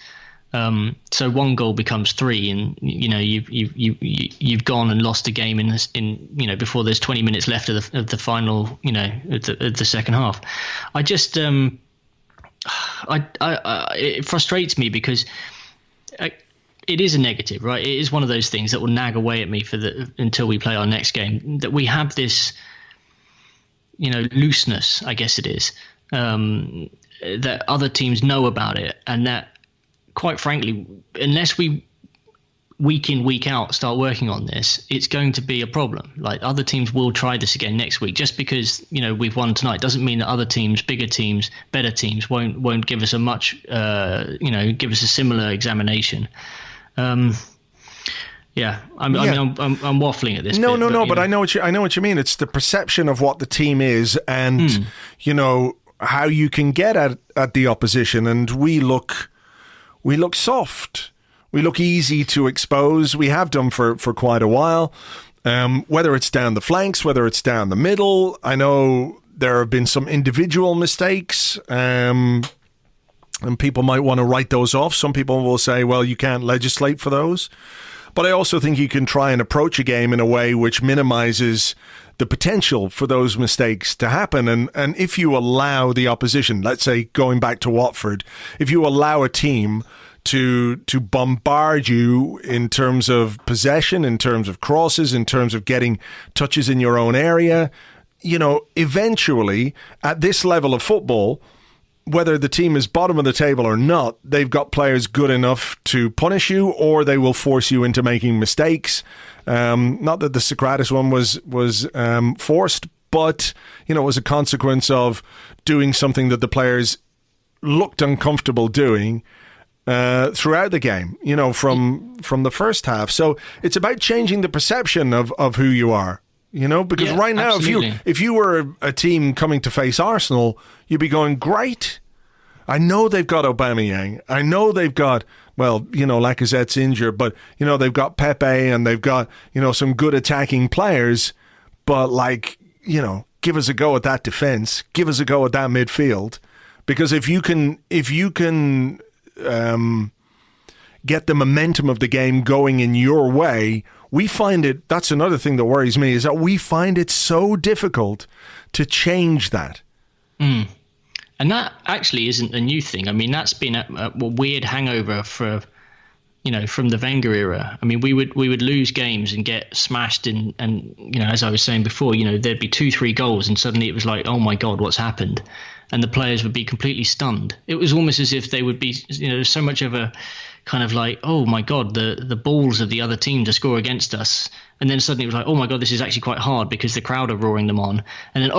So one goal becomes 3, and you've gone and lost a game before there's 20 minutes left of the final, of the second half. It frustrates me because it is a negative, right? It is one of those things that will nag away at me until we play our next game, that we have this, looseness, I guess it is, that other teams know about it. And that, quite frankly, unless we week in, week out start working on this, it's going to be a problem. Like, other teams will try this again next week. Just because we've won tonight doesn't mean that other teams, bigger teams, better teams won't give us a much give us a similar examination. I'm waffling at this. No, but I know what you mean. It's the perception of what the team is, and how you can get at the opposition. And we look soft. We look easy to expose. We have done for quite a while. Whether it's down the flanks, whether it's down the middle. I know there have been some individual mistakes, and people might want to write those off. Some people will say, well, you can't legislate for those. But I also think you can try and approach a game in a way which minimizes the potential for those mistakes to happen. And if you allow the opposition, let's say going back to Watford, if you allow a team to bombard you in terms of possession, in terms of crosses, in terms of getting touches in your own area, eventually at this level of football, whether the team is bottom of the table or not, they've got players good enough to punish you, or they will force you into making mistakes. Not that the Socrates one was forced, but it was a consequence of doing something that the players looked uncomfortable doing throughout the game, from the first half. So it's about changing the perception of who you are. Because right now, absolutely. if you were a team coming to face Arsenal, you'd be going, great. I know they've got Aubameyang. I know they've got, Lacazette's injured, but, they've got Pepe and they've got, some good attacking players. But, give us a go at that defense. Give us a go at that midfield. Because if you can get the momentum of the game going in your way, we find it, that's another thing that worries me, is that we find it so difficult to change that. And that actually isn't a new thing. I mean, that's been a weird hangover for, from the Wenger era. I mean, we would lose games and get smashed and as I was saying before, there'd be 2-3 goals and suddenly it was like, oh my God, what's happened? And the players would be completely stunned. It was almost as if they would be, so much of a kind of like, oh my God, the balls of the other team to score against us. And then suddenly it was like, oh my God, this is actually quite hard because the crowd are roaring them on. And then,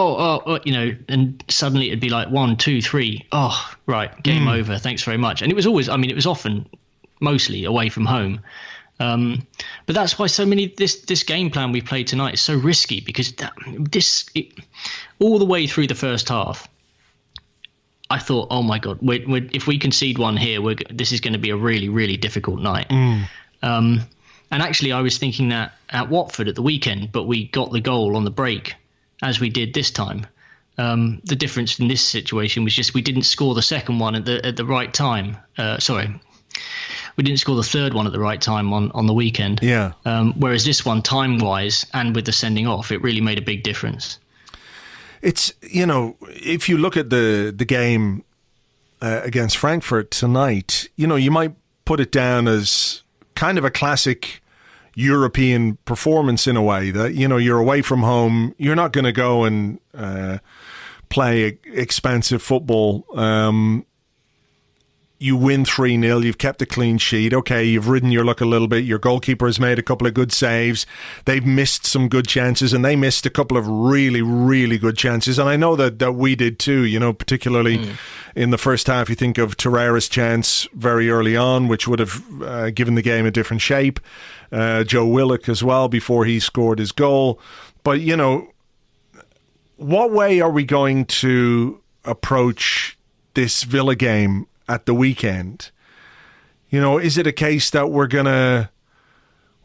and suddenly it'd be like 1, 2, 3. Oh, right, game over. Thanks very much. And it was always, it was often mostly away from home. But that's why so many, this game plan we played tonight is so risky, because all the way through the first half, I thought, oh my God, if we concede one here, this is going to be a really, really difficult night. And actually, I was thinking that at Watford at the weekend, but we got the goal on the break, as we did this time. The difference in this situation was just we didn't score the second one at the right time. We didn't score the third one at the right time on the weekend. Yeah. Whereas this one, time-wise, and with the sending off, it really made a big difference. It's, if you look at the game against Frankfurt tonight, you might put it down as kind of a classic European performance in a way that, you're away from home. You're not going to go and play expansive football. You win 3-0, you've kept a clean sheet. Okay, you've ridden your luck a little bit. Your goalkeeper has made a couple of good saves. They've missed some good chances, and they missed a couple of really, really good chances. And I know that we did too, particularly in the first half. You think of Torreira's chance very early on, which would have given the game a different shape. Joe Willock as well before he scored his goal. But, what way are we going to approach this Villa game at the weekend? Is it a case that we're gonna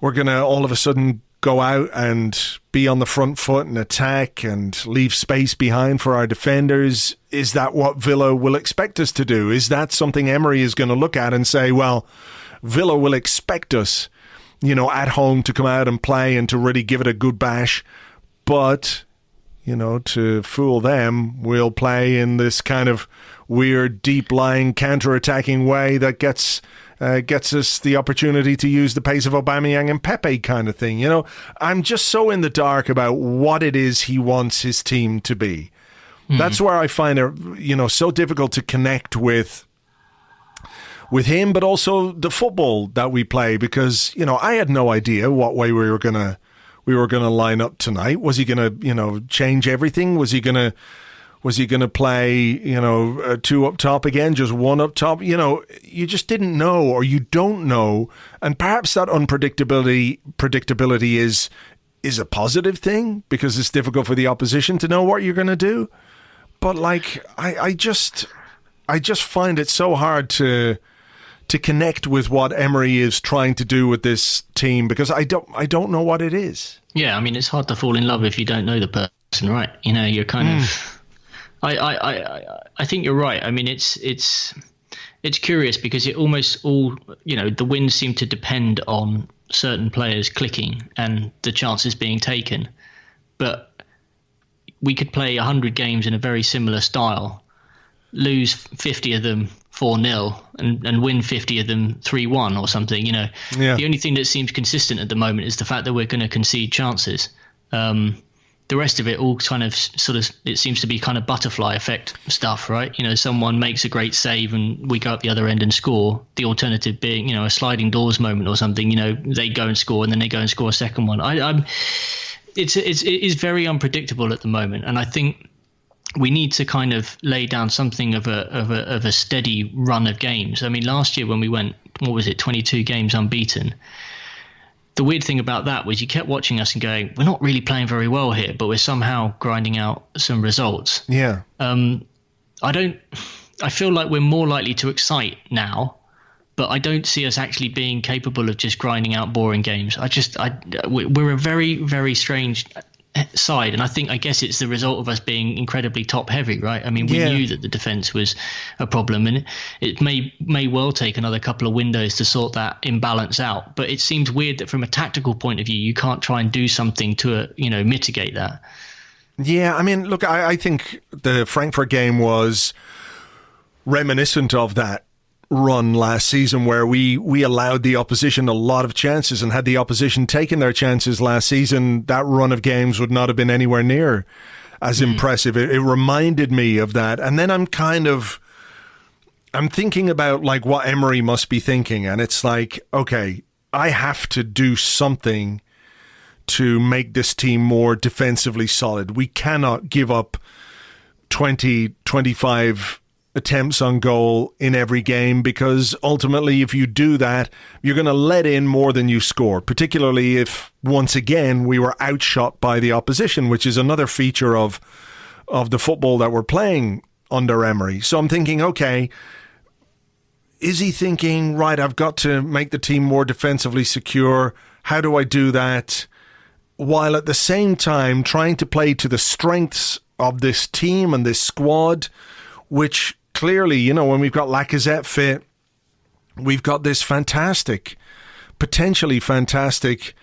all of a sudden go out and be on the front foot and attack and leave space behind for our defenders? Is that what Villa will expect us to do? Is that something Emery is going to look at and say, well, Villa will expect us, at home to come out and play and to really give it a good bash, but to fool them, we'll play in this kind of weird, deep-lying, counter-attacking way that gets us the opportunity to use the pace of Aubameyang and Pepe kind of thing. I'm just so in the dark about what it is he wants his team to be. That's where I find it, so difficult to connect with him, but also the football that we play, because, I had no idea what way we were going to line up tonight. Was he going to, change everything? Was he going to play, two up top again, just one up top? You just didn't know, or you don't know. And perhaps that predictability is a positive thing, because it's difficult for the opposition to know what you're going to do. But I just find it so hard to connect with what Emery is trying to do with this team, because I don't know what it is. Yeah, I mean, it's hard to fall in love if you don't know the person, right? You're kind of. I think you're right. I mean, it's curious because it almost all, the wins seem to depend on certain players clicking and the chances being taken. But we could play 100 games in a very similar style, lose 50 of them 4-0 and win 50 of them 3-1 or something. Yeah. The only thing that seems consistent at the moment is the fact that we're going to concede chances. The rest of it all kind of it seems to be kind of butterfly effect stuff, right? Someone makes a great save and we go up the other end and score. The alternative being, a sliding doors moment or something, they go and score and then they go and score a second one. It is very unpredictable at the moment. And I think we need to kind of lay down something of a steady run of games. I mean, last year when we went, 22 games unbeaten, the weird thing about that was you kept watching us and going, we're not really playing very well here, but we're somehow grinding out some results. Yeah. I feel like we're more likely to excite now, but I don't see us actually being capable of just grinding out boring games. We're a very, very strange side, and I guess it's the result of us being incredibly top heavy, right? I mean, we knew that the defense was a problem, and it may well take another couple of windows to sort that imbalance out, but it seems weird that from a tactical point of view you can't try and do something to mitigate that. Yeah, I mean, look, I think the Frankfurt game was reminiscent of that run last season where we allowed the opposition a lot of chances, and had the opposition taken their chances last season, that run of games would not have been anywhere near as impressive. It reminded me of that. And then I'm thinking about what Emery must be thinking, and it's okay, I have to do something to make this team more defensively solid. We cannot give up 20, 25 attempts on goal in every game, because ultimately if you do that, you're going to let in more than you score, particularly if once again we were outshot by the opposition, which is another feature of the football that we're playing under Emery. So I'm thinking, okay, is he thinking, right, I've got to make the team more defensively secure? How do I do that while at the same time trying to play to the strengths of this team and this squad, which clearly, when we've got Lacazette fit, we've got this potentially fantastic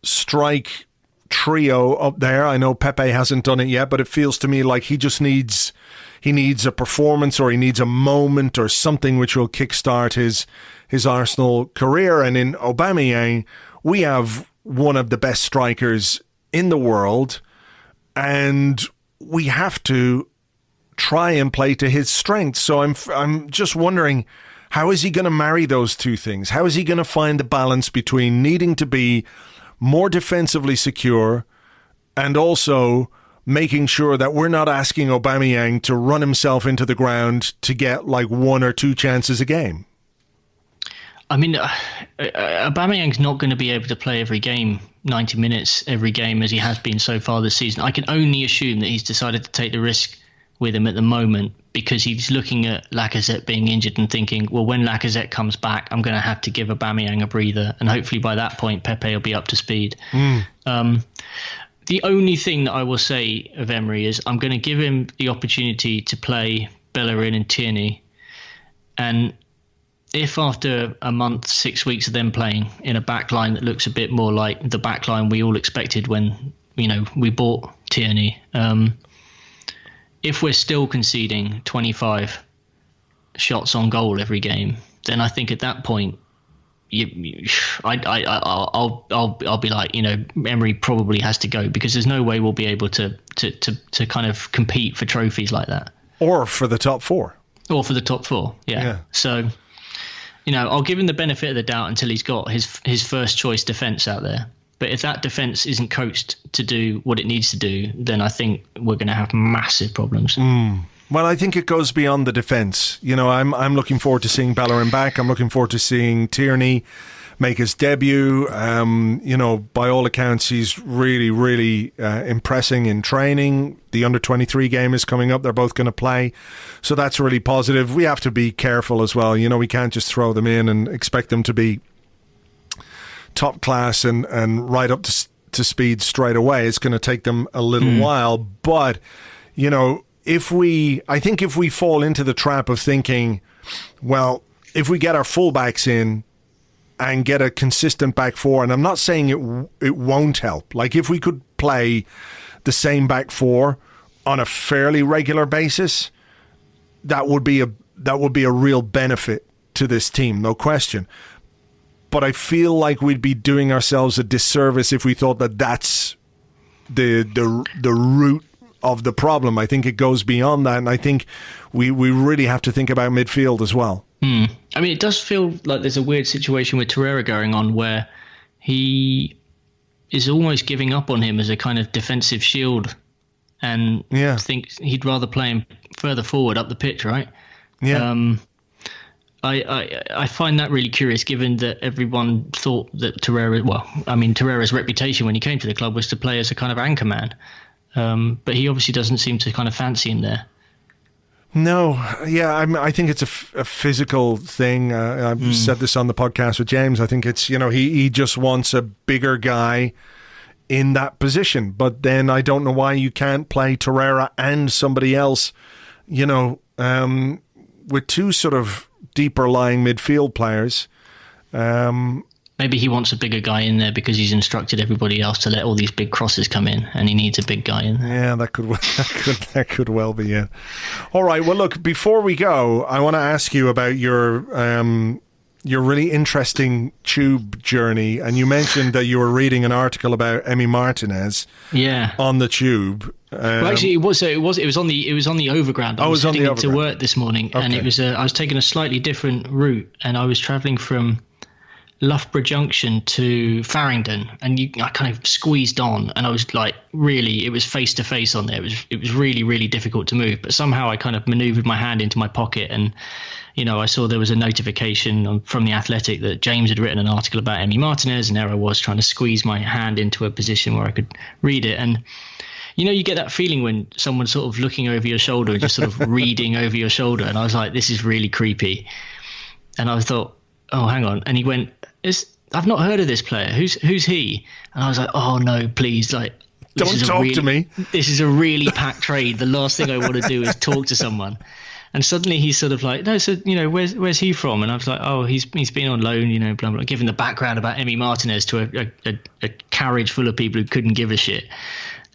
strike trio up there. I know Pepe hasn't done it yet, but it feels to me like he needs a performance, or he needs a moment or something which will kickstart his Arsenal career. And in Aubameyang, we have one of the best strikers in the world, and we have to try and play to his strengths. So I'm just wondering, how is he going to marry those two things? How is he going to find the balance between needing to be more defensively secure and also making sure that we're not asking Aubameyang to run himself into the ground to get like 1 or 2 chances a game? I mean, Aubameyang's not going to be able to play every game, 90 minutes every game, as he has been so far this season. I can only assume that he's decided to take the risk with him at the moment because he's looking at Lacazette being injured and thinking, well, when Lacazette comes back, I'm going to have to give Aubameyang a breather. And hopefully by that point, Pepe will be up to speed. The only thing that I will say of Emery is I'm going to give him the opportunity to play Bellerin and Tierney. And if after a month, 6 weeks of them playing in a backline that looks a bit more like the backline we all expected when, we bought Tierney, if we're still conceding 25 shots on goal every game, then I think at that point, I'll be like, Emery probably has to go because there's no way we'll be able to kind of compete for trophies like that. Or for the top 4. Or for the top 4, yeah. So, I'll give him the benefit of the doubt until he's got his first choice defence out there. But if that defence isn't coached to do what it needs to do, then I think we're going to have massive problems. Well, I think it goes beyond the defence. I'm looking forward to seeing Bellerin back. I'm looking forward to seeing Tierney make his debut. By all accounts, he's really, really impressing in training. The under-23 game is coming up. They're both going to play. So that's really positive. We have to be careful as well. We can't just throw them in and expect them to be top class and right up to speed straight away. It's going to take them a little while. But, if we fall into the trap of thinking, well, if we get our fullbacks in and get a consistent back 4, and I'm not saying it won't help. Like if we could play the same back 4 on a fairly regular basis, that would be a real benefit to this team, no question. But I feel like we'd be doing ourselves a disservice if we thought that that's the root of the problem. I think it goes beyond that, and I think we really have to think about midfield as well. I mean, it does feel like there's a weird situation with Torreira going on where he is almost giving up on him as a kind of defensive shield and thinks he'd rather play him further forward up the pitch, right? Yeah. I find that really curious, given that everyone thought that Torreira's reputation when he came to the club was to play as a kind of anchor man. But he obviously doesn't seem to kind of fancy him there. No, I think it's a physical thing. I've said this on the podcast with James. I think it's, he just wants a bigger guy in that position. But then I don't know why you can't play Torreira and somebody else, with two sort of deeper lying midfield players. Maybe he wants a bigger guy in there because he's instructed everybody else to let all these big crosses come in, and he needs a big guy in there. Yeah, that could well be it. All right. Well, look, before we go, I want to ask you about your really interesting tube journey, and you mentioned that you were reading an article about Emi Martinez. Yeah. On the tube. Well, actually, it was on the overground. I was heading into work this morning, and it was I was taking a slightly different route, and I was travelling from Loughborough Junction to Farringdon, and I kind of squeezed on, and I was like, really, it was face to face on there. It was really, really difficult to move, but somehow I kind of manoeuvred my hand into my pocket, and I saw there was a notification from The Athletic that James had written an article about Emi Martinez, and there I was trying to squeeze my hand into a position where I could read it. And you get that feeling when someone's sort of looking over your shoulder and just sort of reading over your shoulder, and I was like, this is really creepy. And I thought, oh, hang on. And he went, I've not heard of this player. Who's he? And I was like, oh no, please, like, don't talk to me. This is a really packed trade. The last thing I want to do is talk to someone. And suddenly he's sort of like, no, so where's he from? And I was like, oh, he's been on loan, blah blah. Giving the background about Emi Martinez to a carriage full of people who couldn't give a shit.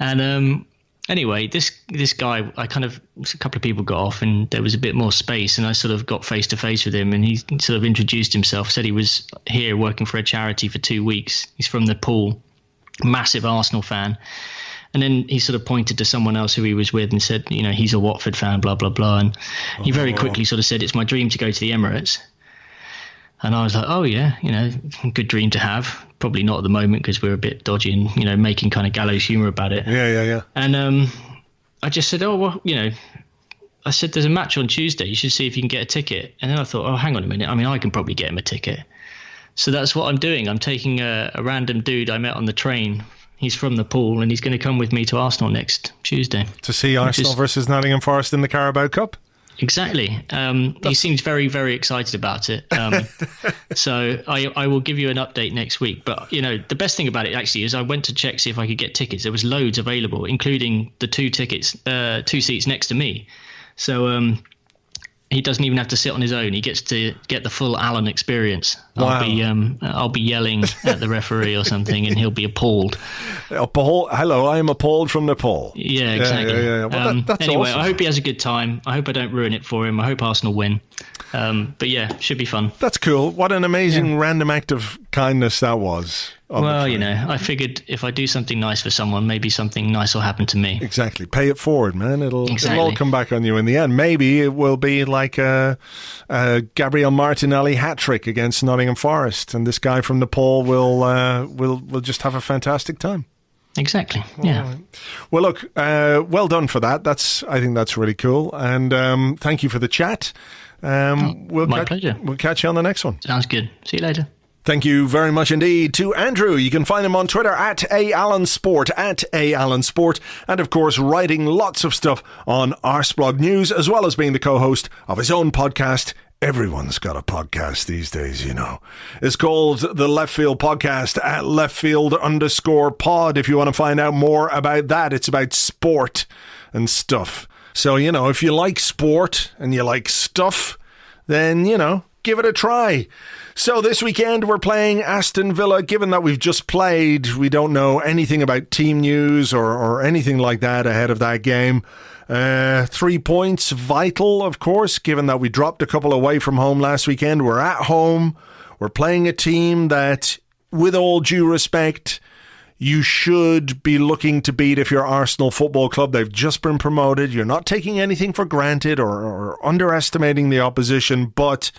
And Anyway, this guy, a couple of people got off and there was a bit more space, and I sort of got face to face with him, and he sort of introduced himself, said he was here working for a charity for 2 weeks. He's from the Pool, massive Arsenal fan. And then he sort of pointed to someone else who he was with and said, he's a Watford fan, blah, blah, blah. And he very quickly sort of said, it's my dream to go to the Emirates. And I was like, oh, yeah, good dream to have. Probably not at the moment because we're a bit dodgy and, making kind of gallows humor about it. Yeah. And I just said, oh, well, I said, there's a match on Tuesday. You should see if you can get a ticket. And then I thought, oh, hang on a minute. I mean, I can probably get him a ticket. So that's what I'm doing. I'm taking a random dude I met on the train. He's from the Pool and he's going to come with me to Arsenal next Tuesday. To see Arsenal versus Nottingham Forest in the Carabao Cup? Exactly. He seems very, very excited about it. So I will give you an update next week. But, the best thing about it actually is I went to check, see if I could get tickets. There was loads available, including the 2 seats next to me. So he doesn't even have to sit on his own. He gets to get the full Alan experience. Wow. I'll be yelling at the referee or something, and he'll be appalled. Hello, I am appalled from Nepal. Yeah, exactly. Yeah. Well, that's anyway, awesome. I hope he has a good time. I hope I don't ruin it for him. I hope Arsenal win. But yeah, should be fun. That's cool. What an amazing random act of kindness that was. Well, I figured if I do something nice for someone, maybe something nice will happen to me. Exactly. Pay it forward, man. It'll all come back on you in the end. Maybe it will be like a Gabriel Martinelli hat-trick against Nottingham Forest, and this guy from Nepal will just have a fantastic time. Exactly. Yeah. Right. Well, look, well done for that. I think that's really cool. And thank you for the chat. My pleasure. We'll catch you on the next one. Sounds good. See you later. Thank you very much indeed to Andrew. You can find him on Twitter at @AllenSport, and of course writing lots of stuff on Arseblog News, as well as being the co-host of his own podcast. Everyone's got a podcast these days, It's called the Left Field Podcast at leftfield_pod. If you want to find out more about that, it's about sport and stuff. So, if you like sport and you like stuff, then, give it a try. So this weekend we're playing Aston Villa. Given that we've just played, we don't know anything about team news or anything like that ahead of that game. 3 points, vital, of course, given that we dropped a couple away from home last weekend. We're at home. We're playing a team that, with all due respect, you should be looking to beat if you're Arsenal Football Club. They've just been promoted. You're not taking anything for granted or underestimating the opposition, but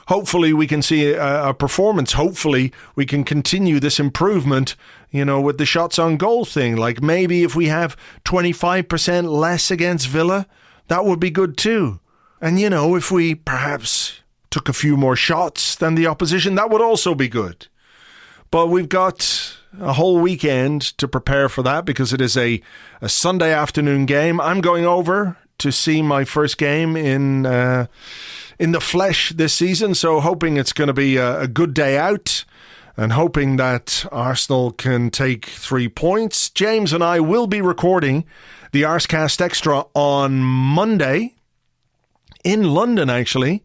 hopefully we can see a performance. Hopefully we can continue this improvement, with the shots on goal thing. Like maybe if we have 25% less against Villa, that would be good too. And, if we perhaps took a few more shots than the opposition, that would also be good. But we've got a whole weekend to prepare for that because it is a Sunday afternoon game. I'm going over to see my first game in the flesh this season, so hoping it's going to be a good day out and hoping that Arsenal can take 3 points. James and I will be recording the Arsecast Extra on Monday in London, actually,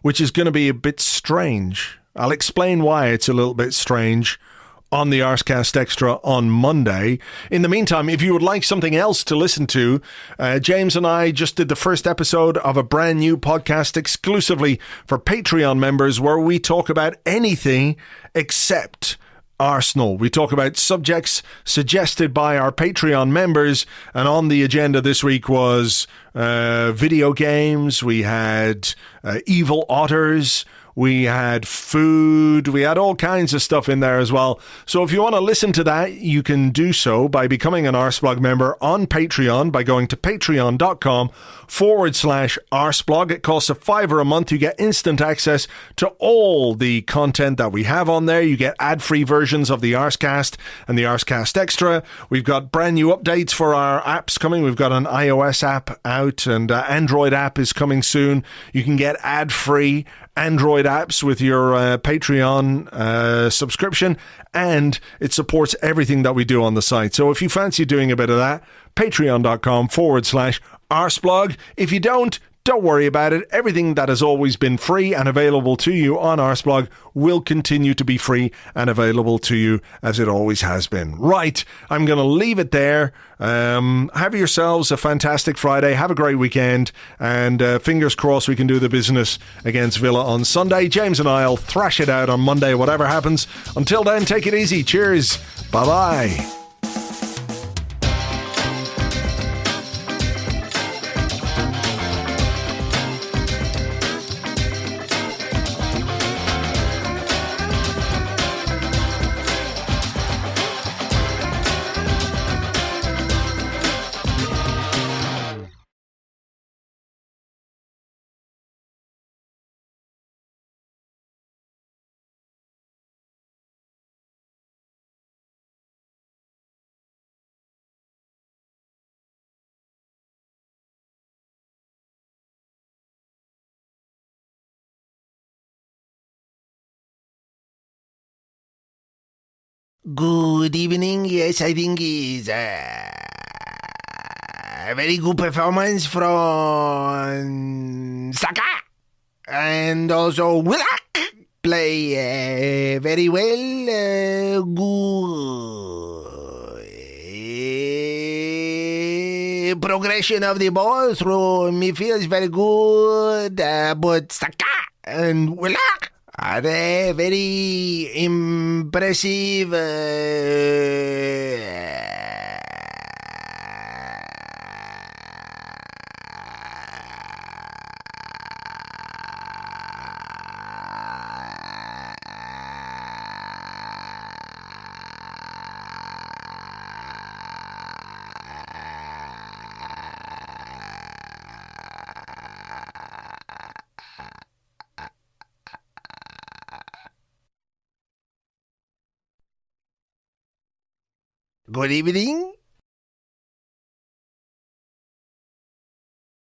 which is going to be a bit strange. I'll explain why it's a little bit strange on the Arsecast Extra on Monday. In the meantime, if you would like something else to listen to, James and I just did the first episode of a brand new podcast exclusively for Patreon members where we talk about anything except Arsenal. We talk about subjects suggested by our Patreon members, and on the agenda this week was video games, we had evil otters, we had food, we had all kinds of stuff in there as well. So if you want to listen to that, you can do so by becoming an Arseblog member on Patreon by going to patreon.com/Arseblog. It costs $5 a month. You get instant access to all the content that we have on there. You get ad-free versions of the Arsecast and the Arsecast Extra. We've got brand new updates for our apps coming. We've got an iOS app out and Android app is coming soon. You can get ad-free Android apps with your Patreon subscription, and it supports everything that we do on the site. So if you fancy doing a bit of that, patreon.com/Arseblog. If you don't Don't worry about it. Everything that has always been free and available to you on Arseblog will continue to be free and available to you as it always has been. Right, I'm going to leave it there. Have yourselves a fantastic Friday. Have a great weekend. And fingers crossed we can do the business against Villa on Sunday. James and I'll thrash it out on Monday, whatever happens. Until then, take it easy. Cheers. Bye-bye. Good evening. Yes, I think it's a very good performance from Saka. And also Willock play very well. Good progression of the ball through midfield is very good. But Saka and Willock are very impressive. Good evening.